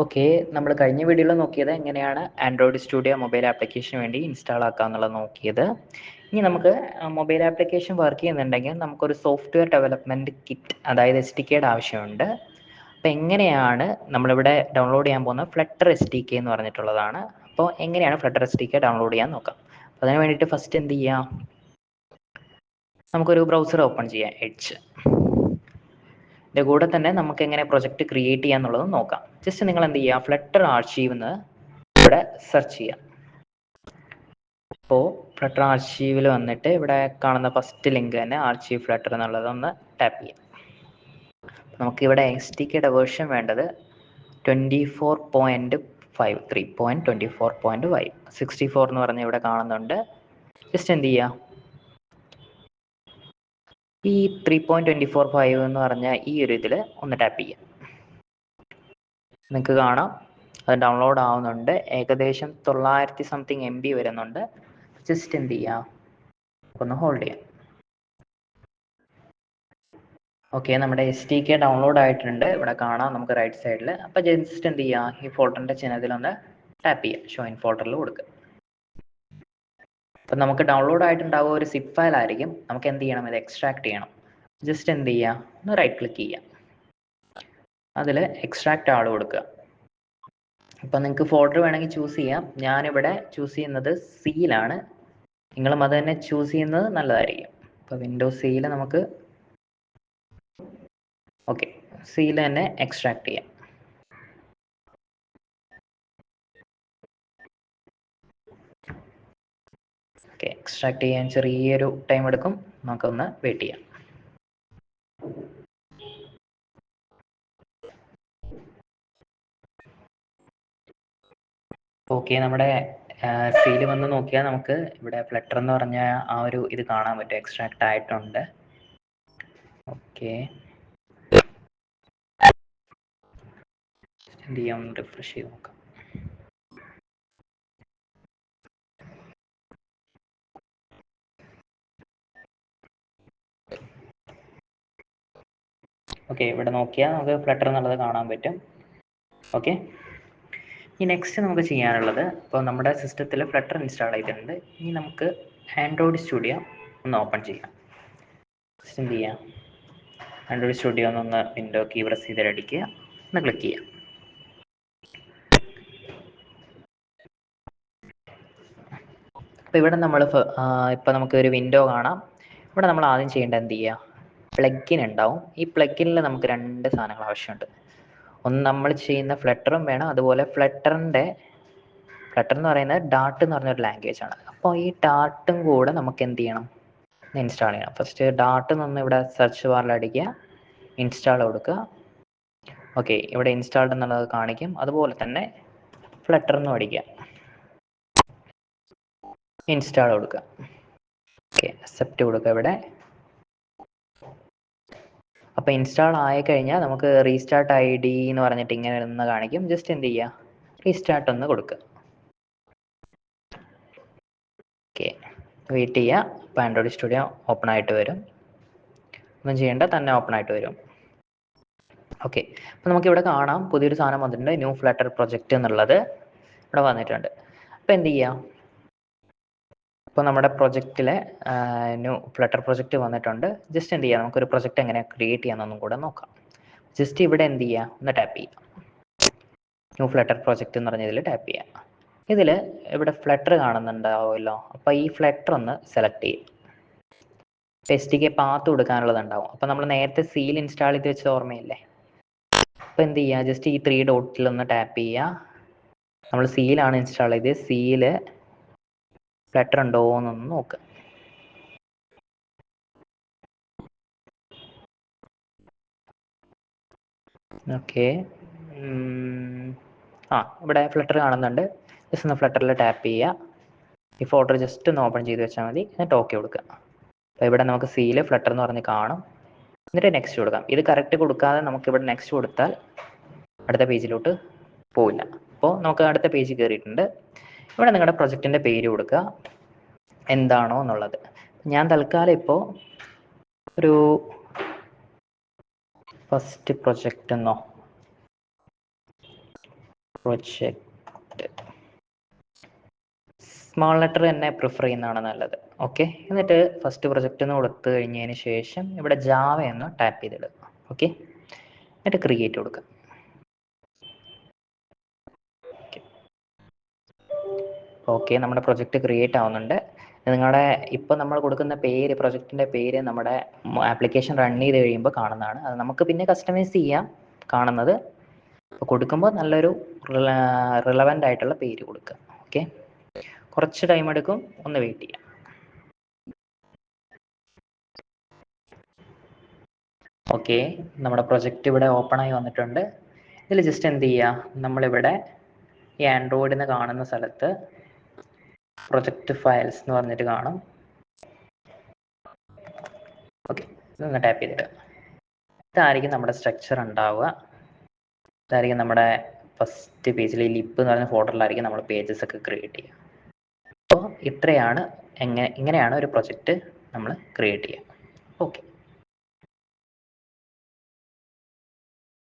Okay, നമ്മൾ കഴിഞ്ഞ വീഡിയോയിൽ നോക്കിയത് എങ്ങനെയാണ് ആൻഡ്രോയിഡ് സ്റ്റുഡിയോ മൊബൈൽ ആപ്ലിക്കേഷന് വേണ്ടി ഇൻസ്റ്റാൾ ആക്കുക എന്നുള്ളത് നോക്കിയത്. ഇനി നമുക്ക് മൊബൈൽ ആപ്ലിക്കേഷൻ വർക്ക് ചെയ്യുന്നുണ്ടെങ്കിൽ നമുക്കൊരു സോഫ്റ്റ്വെയർ ഡെവലപ്മെൻറ്റ് കിറ്റ്, അതായത് SDKയുടെ ആവശ്യമുണ്ട്. അപ്പോൾ എങ്ങനെയാണ് നമ്മളിവിടെ ഡൗൺലോഡ് ചെയ്യാൻ പോകുന്ന ഫ്ലട്ടർ SDK എന്ന് പറഞ്ഞിട്ടുള്ളതാണ്. അപ്പോൾ എങ്ങനെയാണ് ഫ്ലട്ടർ SDK ഡൗൺലോഡ് ചെയ്യാൻ നോക്കാം. അപ്പോൾ അതിന് വേണ്ടിയിട്ട് ഫസ്റ്റ് എന്ത് ചെയ്യാം, നമുക്കൊരു ബ്രൗസർ ഓപ്പൺ ചെയ്യാം, എഡ്ജ്. ഇതിൻ്റെ കൂടെ തന്നെ നമുക്ക് എങ്ങനെ പ്രൊജക്റ്റ് ക്രിയേറ്റ് ചെയ്യാം എന്നുള്ളത് നോക്കാം. ജസ്റ്റ് നിങ്ങൾ എന്ത് ചെയ്യുക, ഫ്ലട്ടർ ആർച്ചീവ് എന്ന് ഇവിടെ സെർച്ച് ചെയ്യാം. അപ്പോൾ ഫ്ലട്ടർ ആർച്ചീവിൽ വന്നിട്ട് ഇവിടെ കാണുന്ന ഫസ്റ്റ് ലിങ്ക് തന്നെ ആർച്ചീവ് ഫ്ലട്ടർ എന്നുള്ളതൊന്ന് ടാപ്പ് ചെയ്യാം. നമുക്കിവിടെ SDKയുടെ വേർഷൻ വേണ്ടത് 24.5 3.24.5 64 എന്ന് പറഞ്ഞ് ഇവിടെ കാണുന്നുണ്ട്. ജസ്റ്റ് എന്ത് ചെയ്യുക, ഈ 3.24.5 എന്ന് പറഞ്ഞ ഈ ഒരു ഇതിൽ ഒന്ന് ടാപ്പ് ചെയ്യാം. നിങ്ങൾക്ക് കാണാം അത് ഡൗൺലോഡ് ആവുന്നുണ്ട്. ഏകദേശം 900 സംതിങ് MB വരുന്നുണ്ട്. ജസ്റ്റ് എന്ത് ചെയ്യാം, ഒന്ന് ഹോൾഡ് ചെയ്യാം. ഓക്കെ, നമ്മുടെ SDK ഡൗൺലോഡ് ആയിട്ടുണ്ട്. ഇവിടെ കാണാം നമുക്ക് റൈറ്റ് സൈഡിൽ. അപ്പോൾ ജസ്റ്റ് എന്ത് ചെയ്യുക, ഈ ഫോൾഡറിൻ്റെ ചിഹ്നത്തിലൊന്ന് ടാപ്പ് ചെയ്യുക, ഷോ ഇൻ ഫോൾഡറിൽ കൊടുക്കുക. അപ്പം നമുക്ക് ഡൗൺലോഡ് ആയിട്ടുണ്ടാവുക ഒരു സിപ്പ് ഫയൽ ആയിരിക്കും. നമുക്ക് എന്ത് ചെയ്യണം, ഇത് എക്സ്ട്രാക്ട് ചെയ്യണം. ജസ്റ്റ് എന്ത് ചെയ്യുക, ഒന്ന് റൈറ്റ് ക്ലിക്ക് ചെയ്യുക, അതിൽ എക്സ്ട്രാക്ട് ആൾ കൊടുക്കുക. അപ്പം നിങ്ങൾക്ക് ഫോൾഡർ വേണമെങ്കിൽ ചൂസ് ചെയ്യാം. ഞാനിവിടെ ചൂസ് ചെയ്യുന്നത് സിയിലാണ്. നിങ്ങളും അത് തന്നെ ചൂസ് ചെയ്യുന്നത് നല്ലതായിരിക്കും. അപ്പോൾ വിൻഡോസ് സിയിൽ നമുക്ക് ഓക്കെ സിയിൽ തന്നെ എക്സ്ട്രാക്ട് ചെയ്യാം. ഓക്കെ, എക്സ്ട്രാക്ട് ചെയ്യാൻ ചെറിയൊരു ടൈം എടുക്കും. നമുക്കൊന്ന് വെയിറ്റ് ചെയ്യാം. ഓക്കെ, നമ്മുടെ സിയിൽ വന്ന് നോക്കിയാൽ നമുക്ക് ഇവിടെ ഫ്ലട്ടർ എന്ന് പറഞ്ഞ ആ ഒരു ഇത് കാണാൻ പറ്റും, എക്സ്ട്രാക്ട് ആയിട്ടുണ്ട്. ഓക്കെ, എന്ത് ചെയ്യാം, റിഫ്രഷ് ചെയ്ത് നോക്കാം. ഓക്കെ, ഇവിടെ നോക്കിയാൽ നമുക്ക് ഫ്ലട്ടർ എന്നുള്ളത് കാണാൻ പറ്റും. ഓക്കെ, ഈ നെക്സ്റ്റ് നമുക്ക് ചെയ്യാനുള്ളത്, ഇപ്പോൾ നമ്മുടെ സിസ്റ്റത്തിൽ ഫ്ലട്ടർ ഇൻസ്റ്റാൾ ചെയ്തിട്ടുണ്ട്. ഇനി നമുക്ക് ആൻഡ്രോയിഡ് സ്റ്റുഡിയോ ഒന്ന് ഓപ്പൺ ചെയ്യാം. ജസ്റ്റ് എന്ത് ചെയ്യാം, ആൻഡ്രോയിഡ് സ്റ്റുഡിയോ ഒന്ന് വിൻഡോ കീ പ്രസ് ചെയ്തിട്ടടിക്കുക, ഒന്ന് ക്ലിക്ക് ചെയ്യാം. അപ്പോൾ ഇവിടെ നമ്മൾ ഇപ്പോൾ നമുക്ക് ഒരു വിൻഡോ കാണാം. ഇവിടെ നമ്മൾ ആദ്യം ചെയ്യേണ്ടത് എന്ത് ചെയ്യുക, പ്ലഗിൻ ഉണ്ടാവും. ഈ പ്ലഗിനിൽ നമുക്ക് രണ്ട് സാധനങ്ങൾ ആവശ്യമുണ്ട്. ഒന്ന് നമ്മൾ ചെയ്യുന്ന ഫ്ലട്ടറും വേണം, അതുപോലെ ഫ്ലട്ടർ എന്ന് പറയുന്നത് ഡാർട്ട് എന്ന് പറഞ്ഞൊരു ലാംഗ്വേജ് ആണ്. അപ്പോൾ ഈ ഡാർട്ടും കൂടെ നമുക്ക് എന്ത് ചെയ്യണം, ഇൻസ്റ്റാൾ ചെയ്യണം. ഫസ്റ്റ് ഡാർട്ട് നിന്ന് ഇവിടെ സെർച്ച് ബാറിൽ അടിക്കുക, ഇൻസ്റ്റാൾ കൊടുക്കുക. ഓക്കെ, ഇവിടെ ഇൻസ്റ്റാൾഡ് എന്നുള്ളത് കാണിക്കും. അതുപോലെ തന്നെ ഫ്ലട്ടർ എന്നും അടിക്കുക, ഇൻസ്റ്റാൾ കൊടുക്കുക. ഓക്കെ, അക്സെപ്റ്റ് കൊടുക്കുക ഇവിടെ. അപ്പോൾ ഇൻസ്റ്റാൾ ആയി കഴിഞ്ഞാൽ നമുക്ക് റീസ്റ്റാർട്ട് ID എന്ന് പറഞ്ഞിട്ട് ഇങ്ങനെ ഒന്ന് കാണിക്കും. ജസ്റ്റ് എന്ത് ചെയ്യുക, റീസ്റ്റാർട്ട് ഒന്ന് കൊടുക്കുക. ഓക്കെ, വെയിറ്റ് ചെയ്യുക. അപ്പോൾ ആൻഡ്രോയിഡ് സ്റ്റുഡിയോ ഓപ്പൺ ആയിട്ട് വരും. ഒന്നും ചെയ്യേണ്ട, തന്നെ ഓപ്പൺ ആയിട്ട് വരും. ഓക്കെ, അപ്പോൾ നമുക്കിവിടെ കാണാം പുതിയൊരു സാധനം വന്നിട്ടുണ്ട്, ന്യൂ ഫ്ലട്ടർ പ്രൊജക്റ്റ് എന്നുള്ളത് ഇവിടെ വന്നിട്ടുണ്ട്. അപ്പോൾ എന്ത് ചെയ്യാം, ഇപ്പോൾ നമ്മുടെ പ്രൊജക്റ്റിലെ ന്യൂ ഫ്ലട്ടർ പ്രൊജക്റ്റ് വന്നിട്ടുണ്ട്. ജസ്റ്റ് എന്ത് ചെയ്യുക, നമുക്കൊരു പ്രൊജക്റ്റ് എങ്ങനെ ക്രിയേറ്റ് ചെയ്യാമെന്നൊന്നും കൂടെ നോക്കാം. ജസ്റ്റ് ഇവിടെ എന്ത് ചെയ്യുക, ഒന്ന് ടാപ്പ് ചെയ്യുക, ന്യൂ ഫ്ലട്ടർ പ്രൊജക്റ്റ് എന്ന് പറഞ്ഞതിൽ ടാപ്പ് ചെയ്യുക. ഇതിൽ ഇവിടെ ഫ്ലട്ടർ കാണുന്നുണ്ടാവുമല്ലോ, അപ്പോൾ ഈ ഫ്ലട്ടർ ഒന്ന് സെലക്ട് ചെയ്യുക. SDK പാത്ത് കൊടുക്കാനുള്ളതുണ്ടാവും. അപ്പോൾ നമ്മൾ നേരത്തെ സീൽ ഇൻസ്റ്റാൾ ചെയ്ത് വെച്ച ഓർമ്മയില്ലേ. അപ്പോൾ എന്ത് ചെയ്യുക, ജസ്റ്റ് ഈ 3 ഡോട്ടിലൊന്ന് ടാപ്പ് ചെയ്യുക. നമ്മൾ സീലാണ് ഇൻസ്റ്റാൾ ചെയ്ത്, സീൽ ഫ്ലട്ടർ ഉണ്ടോ എന്നൊന്ന് നോക്കുക. ഓക്കെ, ഇവിടെ ഫ്ലട്ടർ കാണുന്നുണ്ട്. ജസ്റ്റ് ഒന്ന് ഫ്ലട്ടറിൽ ടാപ്പ് ചെയ്യുക. ഈ ഫോൾഡർ ജസ്റ്റ് ഒന്ന് ഓപ്പൺ ചെയ്ത് വെച്ചാൽ മതി, എന്നിട്ട് ഓക്കെ കൊടുക്കുക. അപ്പോൾ ഇവിടെ നമുക്ക് സീൽ ഫ്ലട്ടർ എന്ന് പറഞ്ഞ് കാണും. എന്നിട്ട് നെക്സ്റ്റ് കൊടുക്കാം. ഇത് കറക്റ്റ് കൊടുക്കാതെ നമുക്കിവിടെ നെക്സ്റ്റ് കൊടുത്താൽ അടുത്ത പേജിലോട്ട് പോവില്ല. അപ്പോൾ നമുക്ക് അടുത്ത പേജ് കയറിയിട്ടുണ്ട്. ഇവിടെ നിങ്ങളുടെ പ്രൊജക്റ്റിൻ്റെ പേര് കൊടുക്കുക, എന്താണോ എന്നുള്ളത്. ഞാൻ തൽക്കാലം ഇപ്പോൾ ഒരു ഫസ്റ്റ് പ്രൊജക്റ്റ് എന്നോ പ്രൊജക്റ്റ് സ്മോൾ ലെറ്റർ തന്നെ പ്രിഫർ ചെയ്യുന്നതാണ് നല്ലത്. ഓക്കെ, എന്നിട്ട് ഫസ്റ്റ് പ്രൊജക്റ്റ് എന്ന് കൊടുത്തു കഴിഞ്ഞതിന് ശേഷം ഇവിടെ ജാവ എന്ന് ടാപ്പ് ചെയ്തിടുക. ഓക്കെ, എന്നിട്ട് ക്രിയേറ്റ് കൊടുക്കുക. ഓക്കെ, നമ്മുടെ പ്രൊജക്റ്റ് ക്രിയേറ്റ് ആവുന്നുണ്ട്. നിങ്ങളുടെ ഇപ്പോൾ നമ്മൾ കൊടുക്കുന്ന പേര്, പ്രൊജക്റ്റിൻ്റെ പേര് നമ്മുടെ ആപ്ലിക്കേഷൻ റൺ ചെയ്ത് കഴിയുമ്പോൾ കാണുന്നതാണ്. അത് നമുക്ക് പിന്നെ കസ്റ്റമൈസ് ചെയ്യാം. കാണുന്നത് അപ്പോൾ കൊടുക്കുമ്പോൾ നല്ലൊരു റിലവൻ്റ് ആയിട്ടുള്ള പേര് കൊടുക്കുക. ഓക്കെ, കുറച്ച് ടൈം എടുക്കും, ഒന്ന് വെയിറ്റ് ചെയ്യാം. ഓക്കെ, നമ്മുടെ പ്രൊജക്റ്റ് ഇവിടെ ഓപ്പൺ ആയി വന്നിട്ടുണ്ട്. ഇതിൽ ജസ്റ്റ് എന്ത് ചെയ്യുക, നമ്മളിവിടെ ഈ ആൻഡ്രോയിഡിൽ നിന്ന് കാണുന്ന സ്ഥലത്ത് പ്രൊജക്റ്റ് ഫയൽസ് എന്ന് പറഞ്ഞിട്ട് കാണും. ഓക്കെ, ഇതൊന്ന് ടാപ്പ് ചെയ്തിട്ട് ഇതായിരിക്കും നമ്മുടെ സ്ട്രക്ചർ ഉണ്ടാവുക. ഇതായിരിക്കും നമ്മുടെ ഫസ്റ്റ് പേജിൽ ഈ ലിപ്പ് എന്ന് പറയുന്ന ഫോൾഡറിലായിരിക്കും നമ്മൾ പേജസ് ഒക്കെ ക്രിയേറ്റ് ചെയ്യുക. അപ്പോൾ ഇത്രയാണ് ഇങ്ങനെയാണ് ഒരു പ്രൊജക്റ്റ് നമ്മൾ ക്രിയേറ്റ് ചെയ്യുക. ഓക്കെ.